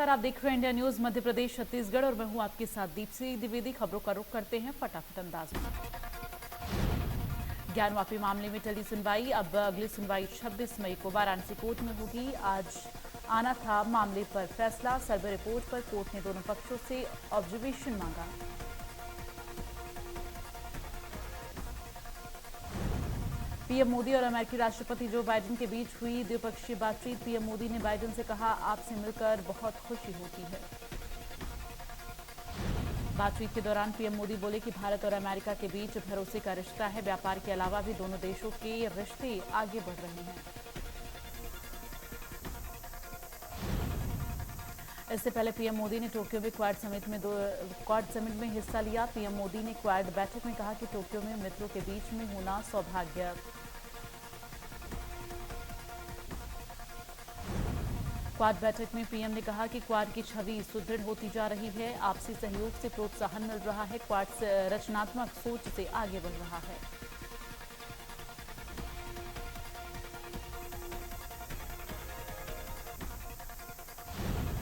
नमस्कार, आप देख रहे हैं इंडिया न्यूज मध्य प्रदेश छत्तीसगढ़ और मैं हूं आपके साथ दीप्ति द्विवेदी। खबरों का रुख करते हैं फटाफट अंदाज में। ज्ञानवापी मामले में चली सुनवाई, अब अगली सुनवाई 26 मई को वाराणसी कोर्ट में होगी। आज आना था मामले पर फैसला। सर्वे रिपोर्ट पर कोर्ट ने दोनों पक्षों से ऑब्जर्वेशन मांगा। पीएम मोदी और अमेरिकी राष्ट्रपति जो बाइडेन के बीच हुई द्विपक्षीय बातचीत। पीएम मोदी ने बाइडेन से कहा, आपसे मिलकर बहुत खुशी होती है। बातचीत के दौरान पीएम मोदी बोले कि भारत और अमेरिका के बीच भरोसे का रिश्ता है। व्यापार के अलावा भी दोनों देशों के रिश्ते आगे बढ़ रहे हैं। इससे पहले पीएम मोदी ने टोक्यो में क्वाड समिट में हिस्सा लिया। पीएम मोदी ने क्वाड बैठक में कहा कि टोक्यो में मित्रों के बीच में होना सौभाग्य। क्वाड बैठक में पीएम ने कहा कि क्वाड की छवि सुदृढ़ होती जा रही है। आपसी सहयोग से प्रोत्साहन मिल रहा है। क्वाड रचनात्मक सोच से आगे बढ़ रहा है।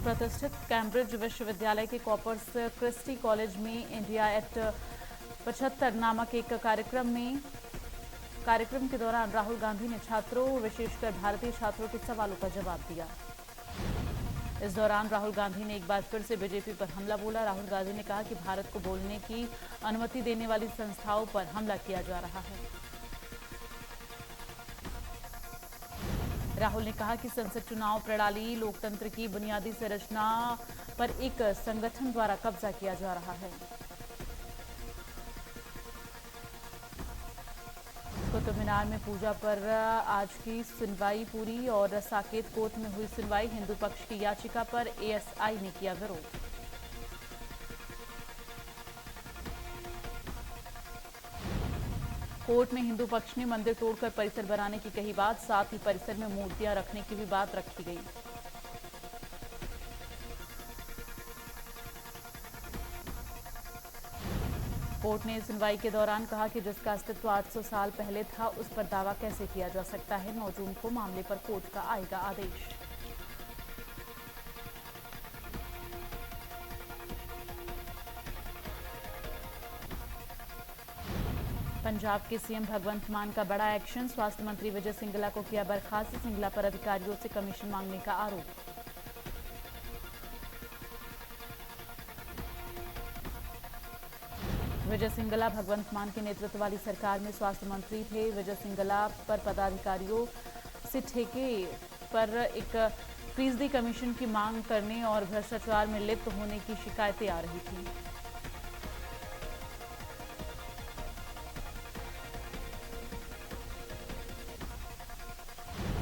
प्रतिष्ठित कैम्ब्रिज विश्वविद्यालय के कॉर्पस क्रिस्टी कॉलेज में इंडिया एट 75 नामक एक कार्यक्रम के दौरान राहुल गांधी ने छात्रों, विशेषकर भारतीय छात्रों के सवालों का जवाब दिया। इस दौरान राहुल गांधी ने एक बार फिर से बीजेपी पर हमला बोला। राहुल गांधी ने कहा कि भारत को बोलने की अनुमति देने वाली संस्थाओं पर हमला किया जा रहा है। राहुल ने कहा कि संसद चुनाव प्रणाली लोकतंत्र की बुनियादी संरचना पर एक संगठन द्वारा कब्जा किया जा रहा है। कुतुब मीनार में पूजा पर आज की सुनवाई पूरी और साकेत कोर्ट में हुई सुनवाई। हिंदू पक्ष की याचिका पर एएसआई ने किया विरोध। कोर्ट में हिंदू पक्ष ने मंदिर तोड़कर परिसर बनाने की कही बात, साथ ही परिसर में मूर्तियां रखने की भी बात रखी गई। कोर्ट ने सुनवाई के दौरान कहा कि जिसका अस्तित्व 800 साल पहले था, उस पर दावा कैसे किया जा सकता है। 9 जून को मामले पर कोर्ट का आएगा आदेश। पंजाब के सीएम भगवंत मान का बड़ा एक्शन। स्वास्थ्य मंत्री विजय सिंगला को किया बर्खास्त। सिंगला पर अधिकारियों से कमीशन मांगने का आरोप। विजय सिंगला भगवंत मान के नेतृत्व वाली सरकार में स्वास्थ्य मंत्री थे। विजय सिंगला पर पदाधिकारियों से ठेके पर एक फीसदी कमीशन की मांग करने और भ्रष्टाचार में लिप्त होने की शिकायतें आ रही थीं।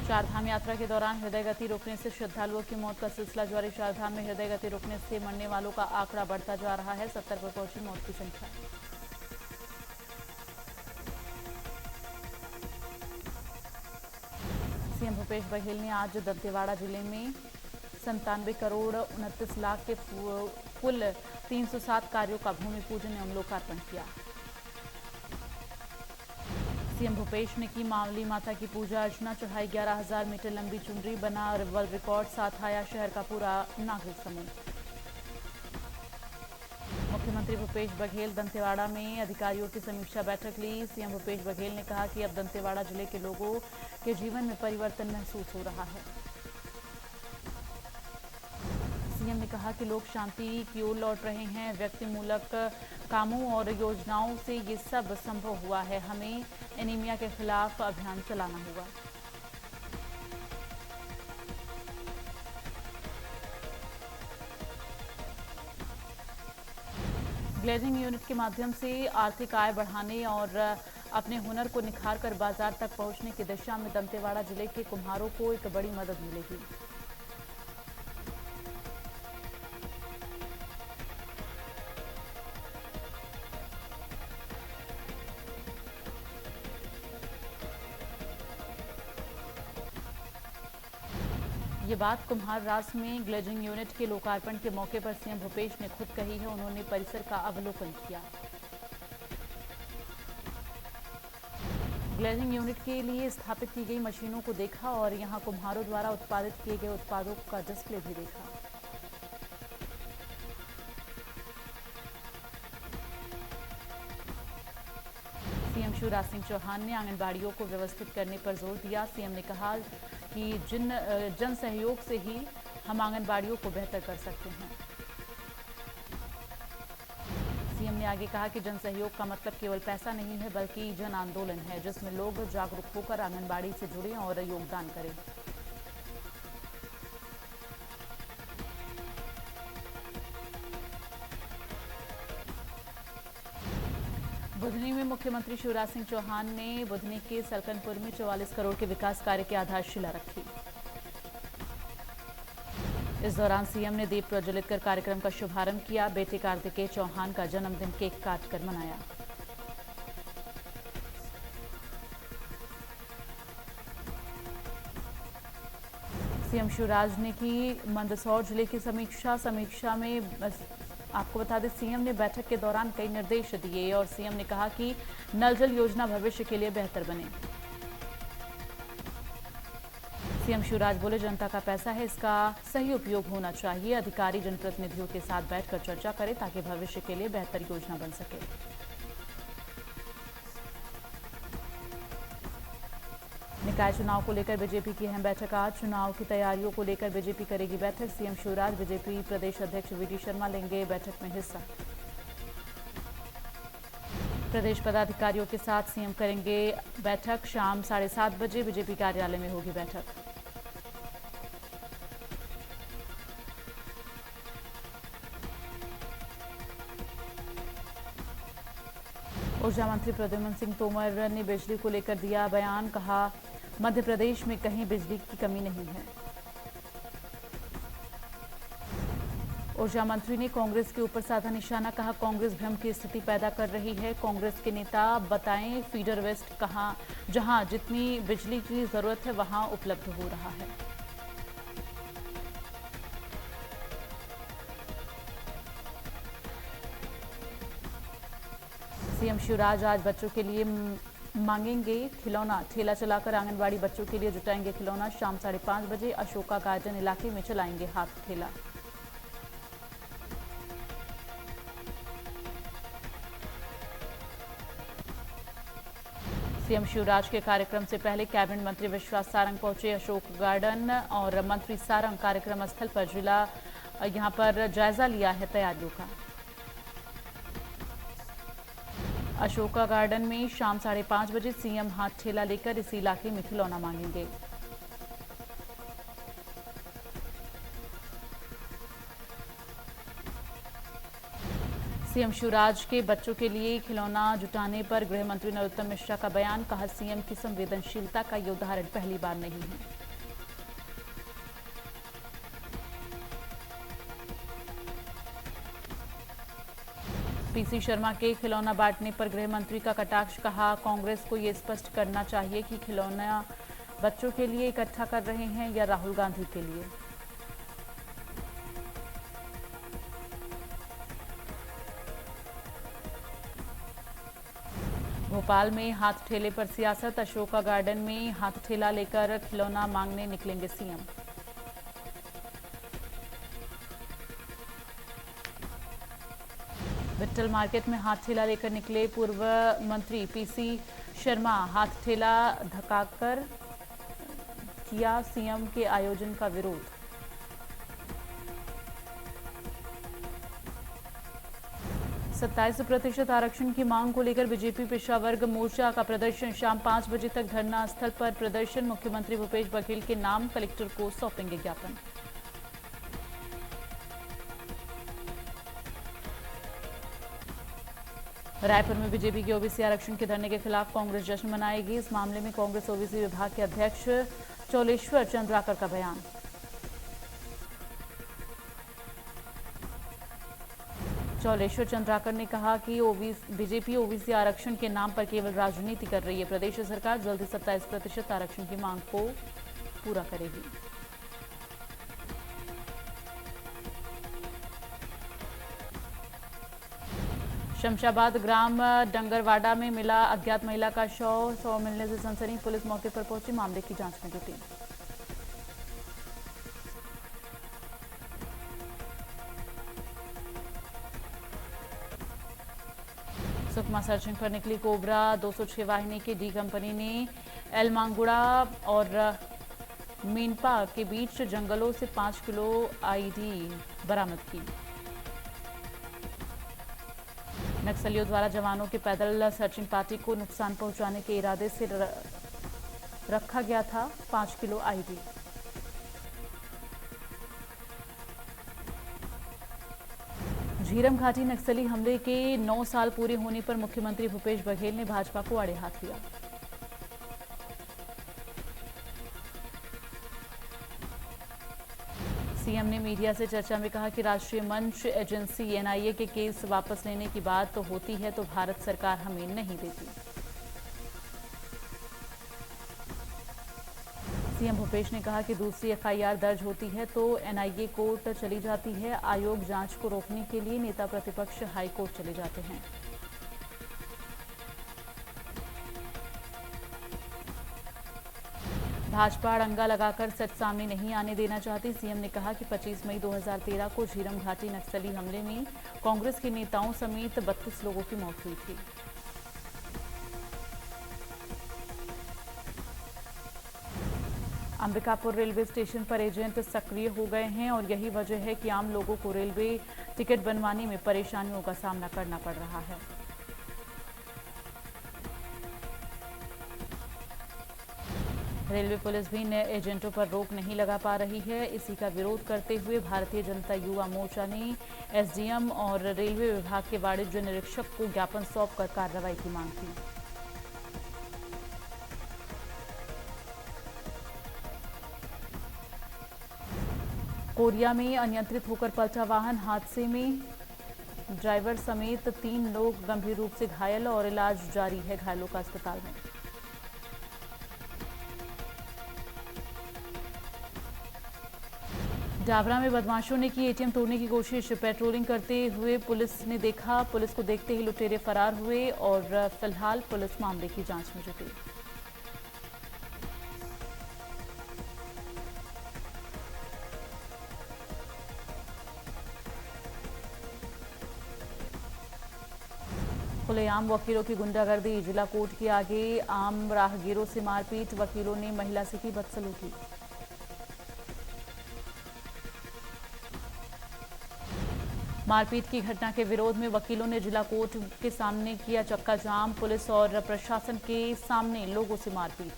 चारधाम यात्रा के दौरान हृदय गति रोकने से श्रद्धालुओं की मौत का सिलसिला जारी। चारधाम में हृदय गति रोकने से मरने वालों का आंकड़ा बढ़ता जा रहा है। 70 पर पहुंची मौत की संख्या। सीएम भूपेश बघेल ने आज दंतेवाड़ा जिले में 97 करोड़ 29 लाख के कुल 307 कार्यों का भूमि पूजन एवं लोकार्पण किया। सीएम भूपेश ने की मावली माता की पूजा अर्चना, चढ़ाई 11,000 मीटर लंबी चुनरी, बना वर्ल्ड रिकॉर्ड, साथ आया शहर का पूरा नागरिक समूह। मुख्यमंत्री भूपेश बघेल दंतेवाड़ा में अधिकारियों की समीक्षा बैठक ली। सीएम भूपेश बघेल ने कहा कि अब दंतेवाड़ा जिले के लोगों के जीवन में परिवर्तन महसूस हो रहा है। सीएम ने कहा कि लोग शांति की ओर लौट रहे हैं। व्यक्तिमूलक कामों और योजनाओं से ये सब संभव हुआ है। हमें एनीमिया के खिलाफ अभियान चलाना होगा। ग्लेजिंग यूनिट के माध्यम से आर्थिक आय बढ़ाने और अपने हुनर को निखार कर बाजार तक पहुंचने की दिशा में दंतेवाड़ा जिले के कुम्हारों को एक बड़ी मदद मिलेगी। ये बात कुम्हार रास में ग्लेजिंग यूनिट के लोकार्पण के मौके पर सीएम भूपेश ने खुद कही है। उन्होंने परिसर का अवलोकन किया। ग्लेजिंग यूनिट के लिए स्थापित की गई मशीनों को देखा और यहां कुम्हारों द्वारा उत्पादित किए गए उत्पादों का डिस्प्ले भी देखा। शिवराज सिंह चौहान ने आंगनबाड़ियों को व्यवस्थित करने पर जोर दिया। सीएम ने कहा कि जन सहयोग से ही हम आंगनबाड़ियों को बेहतर कर सकते हैं। सीएम ने आगे कहा कि जन सहयोग का मतलब केवल पैसा नहीं है, बल्कि जन आंदोलन है, जिसमें लोग जागरूक होकर आंगनबाड़ी से जुड़ें और योगदान करें। बुधनी में मुख्यमंत्री शिवराज सिंह चौहान ने बुधनी के सलकनपुर में 44 करोड़ के विकास कार्य की आधारशिला रखी। इस दौरान सीएम ने दीप प्रज्वलित कर कार्यक्रम का शुभारंभ किया। बेटे कार्तिकेय चौहान का जन्मदिन केक काटकर मनाया। सीएम शिवराज ने की मंदसौर जिले की समीक्षा में आपको बता दें, सीएम ने बैठक के दौरान कई निर्देश दिए और सीएम ने कहा कि नल जल योजना भविष्य के लिए बेहतर बने। सीएम शिवराज बोले, जनता का पैसा है, इसका सही उपयोग होना चाहिए। अधिकारी जनप्रतिनिधियों के साथ बैठकर चर्चा करें ताकि भविष्य के लिए बेहतर योजना बन सके। निकाय चुनाव को लेकर बीजेपी की अहम बैठक आज। चुनाव की तैयारियों को लेकर बीजेपी करेगी बैठक। सीएम शिवराज, बीजेपी प्रदेश अध्यक्ष वीडी शर्मा लेंगे बैठक में हिस्सा। प्रदेश पदाधिकारियों के साथ सीएम करेंगे बैठक। शाम 7:30 बजे बीजेपी कार्यालय में होगी बैठक। ऊर्जा मंत्री प्रद्युम्न सिंह तोमर ने बिजली को लेकर दिया बयान। कहा, मध्य प्रदेश में कहीं बिजली की कमी नहीं है। ऊर्जा मंत्री ने कांग्रेस के ऊपर साधा निशाना। कहा, कांग्रेस भ्रम की स्थिति पैदा कर रही है। कांग्रेस के नेता बताएं फीडर वेस्ट कहां, जहां जितनी बिजली की जरूरत है वहां उपलब्ध हो रहा है। सीएम शिवराज आज बच्चों के लिए मांगेंगे खिलौना। ठेला चलाकर आंगनबाड़ी बच्चों के लिए जुटाएंगे खिलौना। शाम 5:30 बजे अशोका गार्डन इलाके में चलाएंगे हाथ ठेला। सीएम शिवराज के कार्यक्रम से पहले कैबिनेट मंत्री विश्वास सारंग पहुंचे अशोक गार्डन और मंत्री सारंग कार्यक्रम स्थल पर यहां पर जायजा लिया है तैयारियों का। अशोका गार्डन में शाम 5:30 बजे सीएम हाथ ठेला लेकर इस इलाके में खिलौना मांगेंगे। सीएम शिवराज के बच्चों के लिए खिलौना जुटाने पर गृह मंत्री नरोत्तम मिश्रा का बयान। कहा, सीएम की संवेदनशीलता का ये उदाहरण पहली बार नहीं है। पीसी शर्मा के खिलौना बांटने पर गृह मंत्री का कटाक्ष। कहा, कांग्रेस को ये स्पष्ट करना चाहिए कि खिलौना बच्चों के लिए इकट्ठा कर रहे हैं या राहुल गांधी के लिए। भोपाल में हाथ ठेले पर सियासत। अशोका गार्डन में हाथ ठेला लेकर खिलौना मांगने निकलेंगे सीएम। विट्ठल मार्केट में हाथ ठेला लेकर निकले पूर्व मंत्री पीसी शर्मा। हाथ ठेला धक्काकर किया सीएम के आयोजन का विरोध। सत्ताईस % आरक्षण की मांग को लेकर बीजेपी पिछड़ा वर्ग मोर्चा का प्रदर्शन। शाम 5 बजे तक धरना स्थल पर प्रदर्शन। मुख्यमंत्री भूपेश बघेल के नाम कलेक्टर को सौंपेंगे ज्ञापन। रायपुर में बीजेपी के ओबीसी आरक्षण के धरने के खिलाफ कांग्रेस जश्न मनाएगी। इस मामले में कांग्रेस ओबीसी विभाग के अध्यक्ष चौलेश्वर चंद्राकर का बयान। चौलेश्वर चंद्राकर ने कहा कि बीजेपी ओबीसी आरक्षण के नाम पर केवल राजनीति कर रही है। प्रदेश सरकार जल्द ही 27% आरक्षण की मांग को पूरा करेगी। शमशाबाद ग्राम डंगरवाड़ा में मिला अज्ञात महिला का शव मिलने से सनसनी। पुलिस मौके पर पहुंची, मामले की जांच में जुटी। सुकमा सर्चिंग पर निकली कोबरा। 206 वाहिनी की डी कंपनी ने एलमांगुड़ा और मीनपा के बीच जंगलों से 5 किलो आईडी बरामद की। नक्सलियों द्वारा जवानों के पैदल सर्चिंग पार्टी को नुकसान पहुंचाने के इरादे से रखा गया था 5 किलो आईडी। झीरम घाटी नक्सली हमले के 9 साल पूरे होने पर मुख्यमंत्री भूपेश बघेल ने भाजपा को आड़े हाथ लिया। सीएम ने मीडिया से चर्चा में कहा कि राष्ट्रीय मंच एजेंसी एनआईए के केस वापस लेने की बात तो होती है तो भारत सरकार हमें नहीं देती। सीएम भूपेश ने कहा कि दूसरी एफआईआर दर्ज होती है तो एनआईए कोर्ट चली जाती है। आयोग जांच को रोकने के लिए नेता प्रतिपक्ष हाई कोर्ट चले जाते हैं। भाजपा अड़ंगा लगाकर सच सामने नहीं आने देना चाहती। सीएम ने कहा कि 25 मई 2013 को झीरम घाटी नक्सली हमले में कांग्रेस के नेताओं समेत 32 लोगों की मौत हुई थी। अंबिकापुर रेलवे स्टेशन पर एजेंट सक्रिय हो गए हैं और यही वजह है कि आम लोगों को रेलवे टिकट बनवाने में परेशानियों का सामना करना पड़ रहा है। रेलवे पुलिस भी नए एजेंटों पर रोक नहीं लगा पा रही है। इसी का विरोध करते हुए भारतीय जनता युवा मोर्चा ने एसडीएम और रेलवे विभाग के वाणिज्य निरीक्षक को ज्ञापन सौंपकर कार्रवाई की मांग की। कोरिया में अनियंत्रित होकर पलटा वाहन। हादसे में ड्राइवर समेत 3 लोग गंभीर रूप से घायल और इलाज जारी है घायलों का अस्पताल में। डाबरा में बदमाशों ने की एटीएम तोड़ने की कोशिश। पेट्रोलिंग करते हुए पुलिस ने देखा। पुलिस को देखते ही लुटेरे फरार हुए और फिलहाल पुलिस मामले की जांच में जुटी। खुलेआम वकीलों की गुंडागर्दी। जिला कोर्ट के आगे आम राहगीरों से मारपीट। वकीलों ने महिला से की बदसलूकी। मारपीट की घटना के विरोध में वकीलों ने जिला कोर्ट के सामने किया चक्का जाम। पुलिस और प्रशासन के सामने लोगों से मारपीट।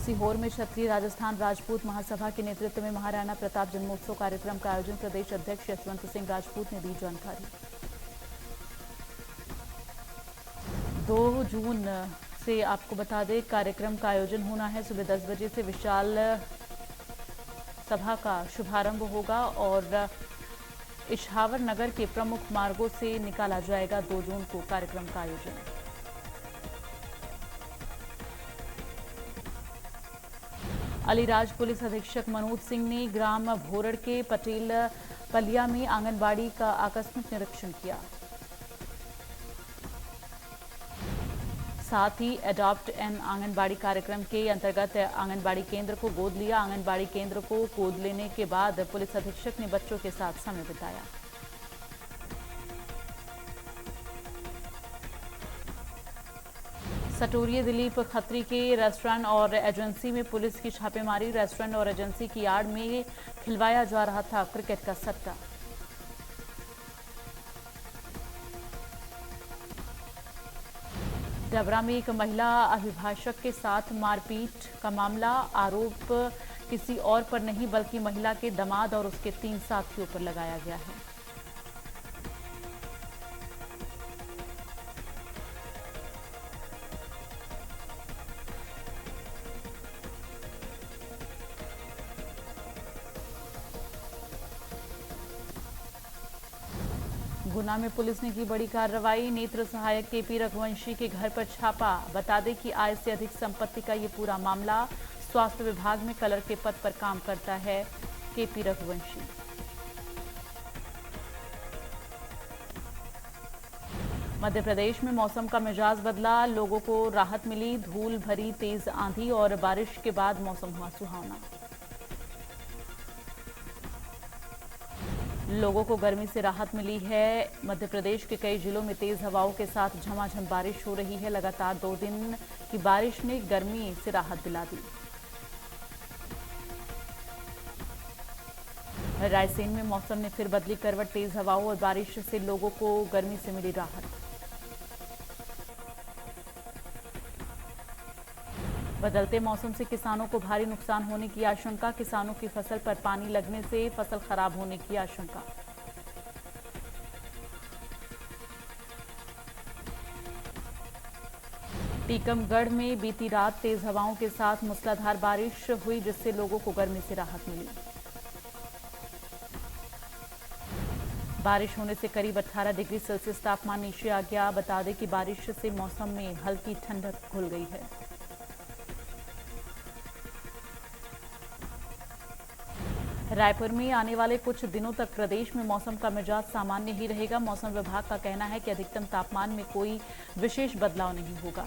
सीहोर में क्षत्रिय राजस्थान राजपूत महासभा के नेतृत्व में महाराणा प्रताप जन्मोत्सव कार्यक्रम का आयोजन। प्रदेश अध्यक्ष यशवंत सिंह राजपूत ने दी जानकारी। 2 जून से आपको बता दें कार्यक्रम का आयोजन होना है। सुबह 10 बजे से विशाल सभा का शुभारंभ होगा और इछावर नगर के प्रमुख मार्गों से निकाला जाएगा 2 जून को कार्यक्रम का आयोजन। अलीराज पुलिस अधीक्षक मनोज सिंह ने ग्राम भोरड़ के पटेल पलिया में आंगनबाड़ी का आकस्मिक निरीक्षण किया। साथ ही एडॉप्ट एन आंगनबाड़ी कार्यक्रम के अंतर्गत आंगनबाड़ी केंद्र को गोद लिया। आंगनबाड़ी केंद्र को गोद लेने के बाद पुलिस अधीक्षक ने बच्चों के साथ समय बिताया। सटोरिये दिलीप खत्री के रेस्टोरेंट और एजेंसी में पुलिस की छापेमारी। रेस्टोरेंट और एजेंसी की आड़ में खिलवाया जा रहा था क्रिकेट का सट्टा। डबरा में एक महिला अभिभाषक के साथ मारपीट का मामला। आरोप किसी और पर नहीं बल्कि महिला के दामाद और उसके 3 साथियों पर लगाया गया है। गुना में पुलिस ने की बड़ी कार्रवाई। नेत्र सहायक केपी रघुवंशी के घर पर छापा। बता दें कि आय से अधिक संपत्ति का ये पूरा मामला। स्वास्थ्य विभाग में कलर के पद पर काम करता है केपी रघुवंशी। मध्य प्रदेश में मौसम का मिजाज बदला। लोगों को राहत मिली। धूल भरी तेज आंधी और बारिश के बाद मौसम हुआ सुहावना। लोगों को गर्मी से राहत मिली है। मध्य प्रदेश के कई जिलों में तेज हवाओं के साथ झमाझम बारिश हो रही है। लगातार 2 दिन की बारिश ने गर्मी से राहत दिला दी। रायसेन में मौसम ने फिर बदली करवट। तेज हवाओं और बारिश से लोगों को गर्मी से मिली राहत। बदलते मौसम से किसानों को भारी नुकसान होने की आशंका। किसानों की फसल पर पानी लगने से फसल खराब होने की आशंका। टीकमगढ़ में बीती रात तेज हवाओं के साथ मूसलाधार बारिश हुई, जिससे लोगों को गर्मी से राहत मिली। बारिश होने से करीब 18 डिग्री सेल्सियस तापमान नीचे आ गया। बता दें कि बारिश से मौसम में हल्की ठंडक घुल गई है। रायपुर में आने वाले कुछ दिनों तक प्रदेश में मौसम का मिजाज सामान्य ही रहेगा। मौसम विभाग का कहना है कि अधिकतम तापमान में कोई विशेष बदलाव नहीं होगा।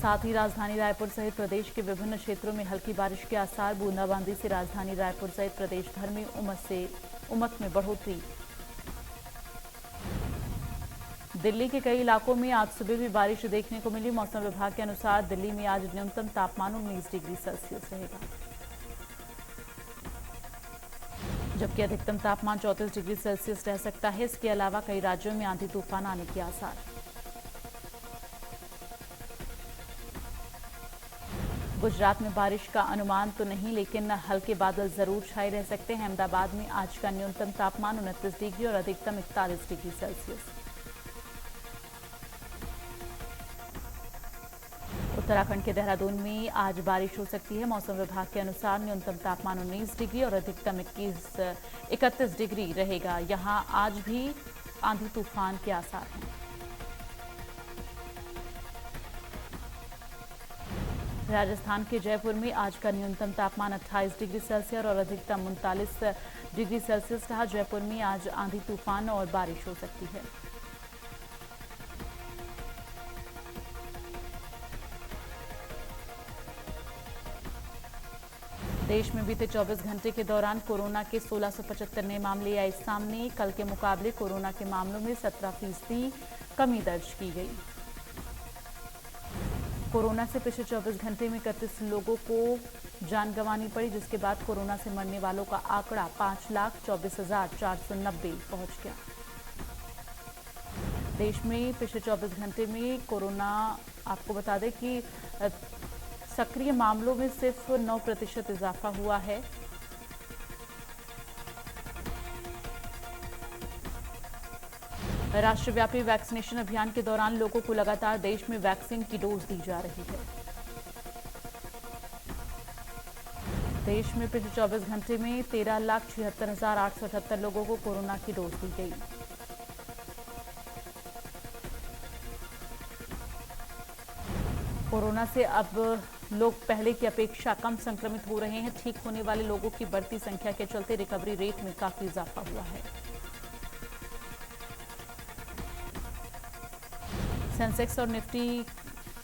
साथ ही राजधानी रायपुर सहित प्रदेश के विभिन्न क्षेत्रों में हल्की बारिश के आसार। बूंदाबांदी से राजधानी रायपुर सहित प्रदेश भर में उमस में बढ़ोतरी। दिल्ली के कई इलाकों में आज सुबह भी बारिश देखने को मिली। मौसम विभाग के अनुसार दिल्ली में आज न्यूनतम तापमान 19 डिग्री सेल्सियस रहेगा, जबकि अधिकतम तापमान 34 डिग्री सेल्सियस रह सकता है। इसके अलावा कई राज्यों में आंधी तूफान आने के आसार। गुजरात में बारिश का अनुमान तो नहीं, लेकिन हल्के बादल जरूर छाए रह सकते हैं। अहमदाबाद में आज का न्यूनतम तापमान 29 डिग्री और अधिकतम 41 डिग्री सेल्सियस। उत्तराखंड के देहरादून में आज बारिश हो सकती है। मौसम विभाग के अनुसार न्यूनतम तापमान 19 डिग्री और अधिकतम 31 डिग्री रहेगा। यहां आज भी आंधी तूफान के आसार हैं। राजस्थान के जयपुर में आज का न्यूनतम तापमान 28 डिग्री सेल्सियस और अधिकतम 39 डिग्री सेल्सियस रहा। जयपुर में आज आंधी तूफान और बारिश हो सकती है। देश में बीते 24 घंटे के दौरान कोरोना के 1675 नए मामले आए सामने। कल के मुकाबले कोरोना के मामलों में 17% कमी दर्ज की गई। कोरोना से पिछले 24 घंटे में 31 लोगों को जान गंवानी पड़ी, जिसके बाद कोरोना से मरने वालों का आंकड़ा 5,24,490 पहुंच गया। देश में पिछले 24 घंटे में कोरोना, आपको बता दें कि सक्रिय मामलों में सिर्फ 9% इजाफा हुआ है। राष्ट्रव्यापी वैक्सीनेशन अभियान के दौरान लोगों को लगातार देश में वैक्सीन की डोज दी जा रही है। देश में पिछले 24 घंटे में 13,76,878 लोगों को कोरोना की डोज दी गई। कोरोना से अब लोग पहले की अपेक्षा कम संक्रमित हो रहे हैं। ठीक होने वाले लोगों की बढ़ती संख्या के चलते रिकवरी रेट में काफी इजाफा हुआ है। सेंसेक्स और निफ्टी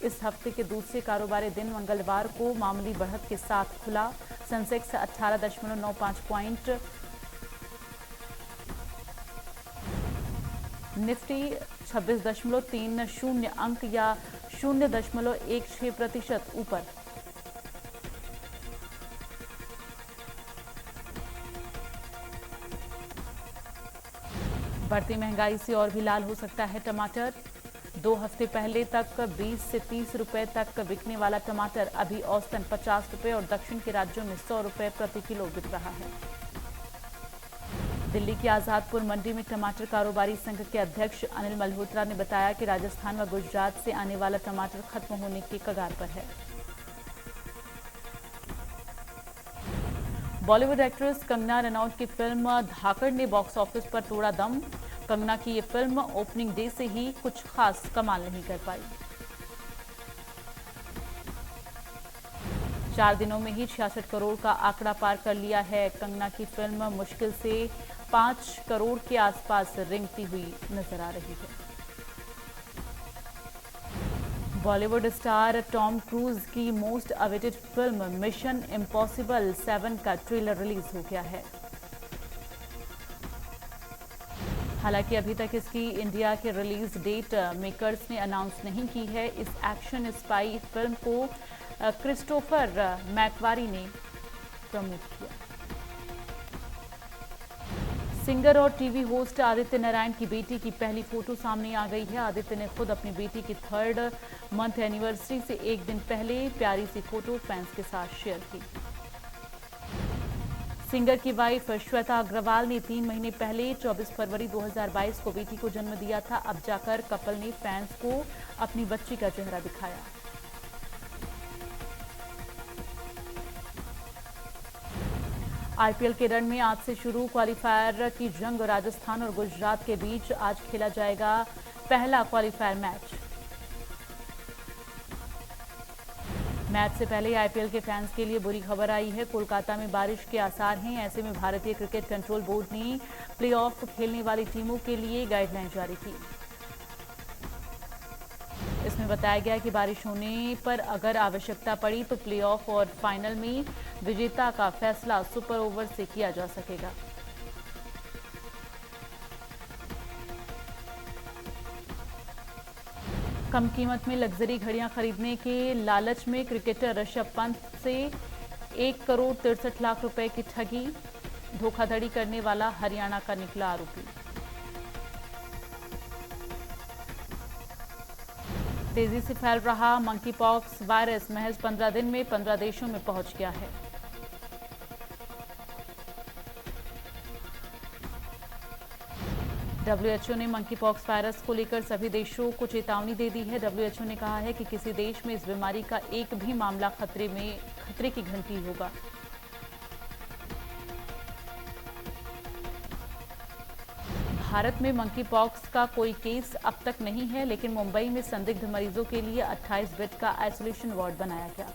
इस हफ्ते के दूसरे कारोबारी दिन मंगलवार को मामूली बढ़त के साथ खुला। सेंसेक्स 18.95 पॉइंट, निफ्टी 26.30 अंक या 0.16% ऊपर। बढ़ती महंगाई से और भी लाल हो सकता है टमाटर। 2 हफ्ते पहले तक 20 से 30 रुपए तक बिकने वाला टमाटर अभी औसतन 50 रुपए और दक्षिण के राज्यों में 100 रुपए प्रति किलो बिक रहा है। दिल्ली की आजादपुर मंडी में टमाटर कारोबारी संघ के अध्यक्ष अनिल मल्होत्रा ने बताया कि राजस्थान व गुजरात से आने वाला टमाटर खत्म होने की कगार पर है। बॉलीवुड एक्ट्रेस कंगना रनौत की फिल्म धाकड़ ने बॉक्स ऑफिस पर तोड़ा दम। कंगना की ये फिल्म ओपनिंग डे से ही कुछ खास कमाल नहीं कर पाई। 4 दिनों में ही 66 करोड़ का आंकड़ा पार कर लिया है। कंगना की फिल्म मुश्किल से 5 करोड़ के आसपास रेंगती हुई नजर आ रही है। बॉलीवुड स्टार टॉम क्रूज की most awaited film mission impossible 7 का ट्रेलर रिलीज हो गया है। हालांकि अभी तक इसकी इंडिया की रिलीज डेट मेकर्स ने अनाउंस नहीं की है। इस एक्शन स्पाई फिल्म को क्रिस्टोफर मैकवारी ने प्रमोट किया। सिंगर और टीवी होस्ट आदित्य नारायण की बेटी की पहली फोटो सामने आ गई है। आदित्य ने खुद अपनी बेटी की 3rd मंथ एनिवर्सरी से एक दिन पहले प्यारी सी फोटो फैंस के साथ शेयर की। सिंगर की वाइफ श्वेता अग्रवाल ने 3 महीने पहले 24 फरवरी 2022 को बेटी को जन्म दिया था। अब जाकर कपल ने फैंस को अपनी बच्ची का चेहरा दिखाया। आईपीएल के रन में आज से शुरू क्वालीफायर की जंग राजस्थान और गुजरात के बीच आज खेला जाएगा पहला क्वालीफायर मैच से पहले आईपीएल के फैंस के लिए बुरी खबर आई है। कोलकाता में बारिश के आसार हैं। ऐसे में भारतीय क्रिकेट कंट्रोल बोर्ड ने प्लेऑफ खेलने वाली टीमों के लिए गाइडलाइन जारी की। इसमें बताया गया कि बारिश होने पर अगर आवश्यकता पड़ी तो प्लेऑफ और फाइनल में विजेता का फैसला सुपर ओवर से किया जा सकेगा। कम कीमत में लग्जरी घड़ियां खरीदने के लालच में क्रिकेटर ऋषभ पंत से 1 करोड़ 63 लाख रुपए की ठगी, धोखाधड़ी करने वाला हरियाणा का निकला आरोपी। तेजी से फैल रहा मंकी पॉक्स वायरस महज 15 दिन में 15 देशों में पहुंच गया है। डब्ल्यूएचओ ने मंकी पॉक्स वायरस को लेकर सभी देशों को चेतावनी दे दी है। डब्ल्यूएचओ ने कहा है कि किसी देश में इस बीमारी का एक भी मामला खतरे की घंटी होगा। भारत में मंकी पॉक्स का कोई केस अब तक नहीं है, लेकिन मुंबई में संदिग्ध मरीजों के लिए 28 बेड का आइसोलेशन वार्ड बनाया गया।